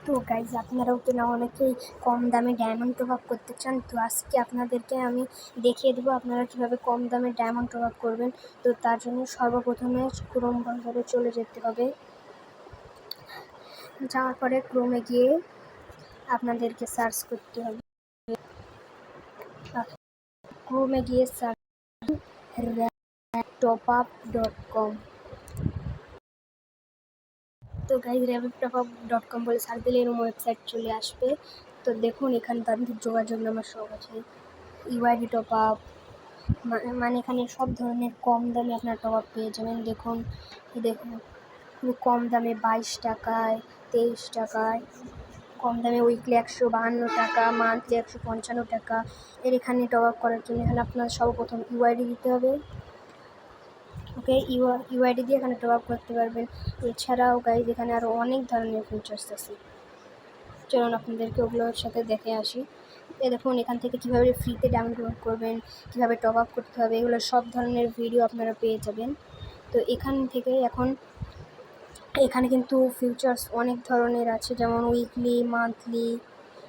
তো গাইজ আপনারাও তো না অনেকেই কম দামে ডায়মন্ড টপ আপ করতে চান। তো আজকে আপনাদেরকে আমি দেখিয়ে দেবো আপনারা কীভাবে কম দামে ডায়মন্ড টপ আপ করবেন। তো তার জন্য সর্বপ্রথমে ক্রোম ব্রাউজারে চলে যেতে হবে। যাওয়ার পরে ক্রোমে গিয়ে আপনাদেরকে সার্চ করতে হবে। ক্রোমে গিয়ে সার্চ raptopUp.com। তো গাইজ raptopUp.com বলে সার্চ দিলে এরকম ওয়েবসাইট চলে আসবে। তো দেখুন এখানে তাদের যোগাযোগ নাম্বার সব আছে। ইউআইডি টপ আপ মানে এখানে সব ধরনের কম দামে আপনার টপ আপ পেয়ে যাবেন। দেখুন খুব কম দামে 22 টাকায়, 23 টাকায়, কম দামে উইকলি 152 টাকা, মান্থলি 155 টাকা। এখানে টপ আপ করার জন্য এখানে আপনার সর্বপ্রথম ইউআইডি দিতে হবে। ওকে, ইউআইডি দিয়ে এখানে টপ আপ করতে পারবেন। এছাড়াও গাইজ এখানে আরও অনেক ধরনের ফিচার্স আছে, চলুন আপনাদেরকে ওগুলোর সাথে দেখে আসি। দেখুন এখান থেকে কীভাবে ফ্রিতে ডাউনলোড করবেন, কীভাবে টপ আপ করতে হবে, এগুলো সব ধরনের ভিডিও আপনারা পেয়ে যাবেন। তো এখান থেকে এখানে কিন্তু ফিচার্স অনেক ধরনের আছে, যেমন উইকলি, মান্থলি,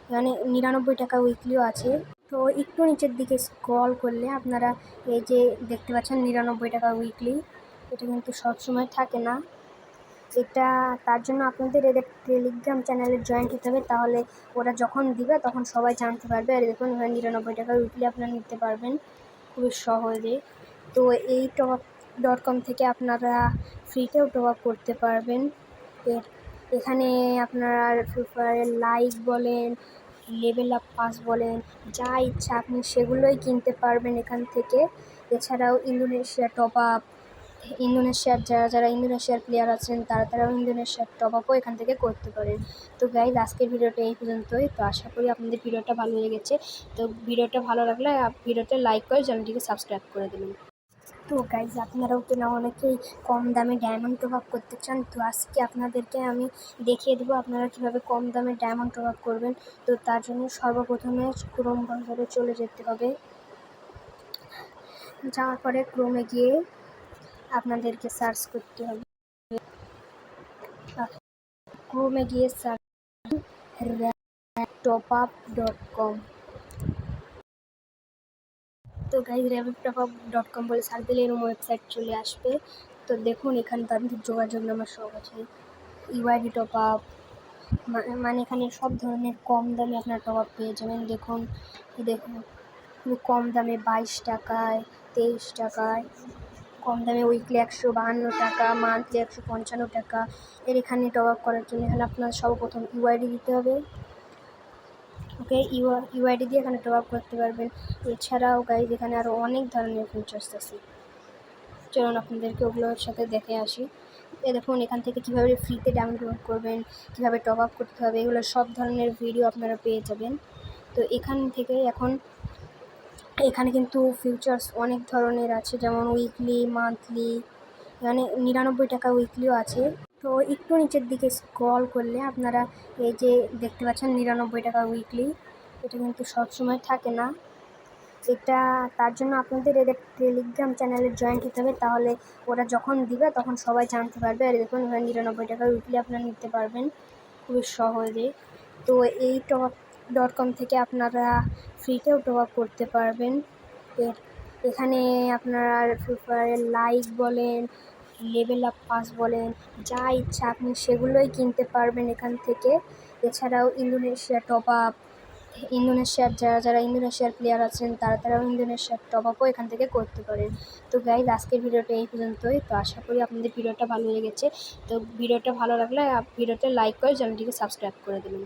এখানে 99 টাকা উইকলিও আছে। তো একটু নিচের দিকে স্ক্রল করলে আপনারা এই যে দেখতে পাচ্ছেন 99 টাকা উইকলি, এটা কিন্তু সবসময় থাকে না। এটা তার জন্য আপনাদের এদের টেলিগ্রাম চ্যানেলে জয়েন্ট হতে হবে, তাহলে ওরা যখন দিবে তখন সবাই জানতে পারবে। আর দেখুন এখানে 99 টাকা উইকলি আপনারা নিতে পারবেন খুবই সহজে। তো এই top.com থেকে আপনারা ফ্রিতেও টপ আপ করতে পারবেন। এখানে আপনারা ফ্রি ফায়ারের লাইক বলেন, লেভেল আপ পাস বলেন, যা ইচ্ছা আপনি সেগুলোই কিনতে পারবেন এখান থেকে। এছাড়াও ইন্দোনেশিয়া টপ আপ, ইন্দোনেশিয়ার যারা ইন্দোনেশিয়ার প্লেয়ার আছেন তারাও ইন্দোনেশিয়ার টপ আপও এখান থেকে করতে পারেন। তো গাইজ আজকের ভিডিওটা এই পর্যন্তই। তো আশা করি আপনাদের ভিডিওটা ভালো লেগেছে। তো ভিডিওটা ভালো লাগলে ভিডিওটা লাইক করে চ্যানেলটিকে সাবস্ক্রাইব করে দেবেন। তো গাইজ আপনারাও তো না অনেকেই কম দামে ডায়মন্ড টপ আপ করতে চান। তো আজকে আপনাদেরকে আমি দেখিয়ে দেবো আপনারা কীভাবে কম দামে ডায়মন্ড টপ আপ করবেন। তো তার জন্য সর্বপ্রথমে ক্রোম ব্রাউজারে চলে যেতে হবে। যাওয়ার পরে ক্রোমে গিয়ে আপনাদেরকে সার্চ করতে হবে। ক্রোমে গিয়ে সার্চ raptopUp.com। তো গাইজ raptopUp.com বলে সার্চ দিলে এরকম ওয়েবসাইট চলে আসবে। তো দেখুন এখানে তাদের যোগাযোগ নাম্বার সব আছে। ইউআইডি টপ আপ মানে এখানে সব ধরনের কম দামে আপনার টপ আপ পেয়ে যাবেন। দেখুন খুব কম দামে 22 টাকায়, 23 টাকায়, কম দামে উইকলি 152 টাকা, মান্থলি 155 টাকা। এখানে টপ আপ করার জন্য এখানে আপনার সর্বপ্রথম ইউআইডি দিতে হবে। ওকে, ইউআইডি দিয়ে এখানে টপ আপ করতে পারবেন। এছাড়াও গাইজ এখানে আরও অনেক ধরনের ফিচার্স আছে, চলুন আপনাদেরকে ওগুলোর সাথে দেখে আসি। দেখুন এখান থেকে কীভাবে ফ্রিতে ডাউনলোড করবেন, কীভাবে টপ আপ করতে হবে, এগুলো সব ধরনের ভিডিও আপনারা পেয়ে যাবেন। তো এখান থেকে এখানে কিন্তু ফিচার্স অনেক ধরনের আছে, যেমন উইকলি, মান্থলি, এখানে 99 টাকা উইকলিও আছে। তো একটু নিচের দিকে স্ক্রল করলে আপনারা এই যে দেখতে পাচ্ছেন 99 টাকা উইকলি, এটা কিন্তু সবসময় থাকে না। এটা তার জন্য আপনাদের এদের টেলিগ্রাম চ্যানেলে জয়েন্ট হতে হবে, তাহলে ওরা যখন দিবে তখন সবাই জানতে পারবে। আর দেখুন এখানে 99 টাকা উইকলি আপনারা নিতে পারবেন খুবই সহজে। তো এই top.com থেকে আপনারা ফ্রিতেও টপ আপ করতে পারবেন। এখানে আপনারা ফ্রি ফায়ারের লাইক বলেন, লেভেল আপ পাস বলেন, যা ইচ্ছা আপনি সেগুলোই কিনতে পারবেন এখান থেকে। এছাড়াও ইন্দোনেশিয়া টপ আপ, ইন্দোনেশিয়ার যারা ইন্দোনেশিয়ার প্লেয়ার আছেন তারাও ইন্দোনেশিয়ার টপ আপও এখান থেকে করতে পারেন। তো গাইজ আজকের ভিডিওটা এই পর্যন্তই। তো আশা করি আপনাদের ভিডিওটা ভালো লেগেছে। তো ভিডিওটা ভালো লাগলে ভিডিওটা লাইক করে চ্যানেলটিকে সাবস্ক্রাইব করে দেবেন।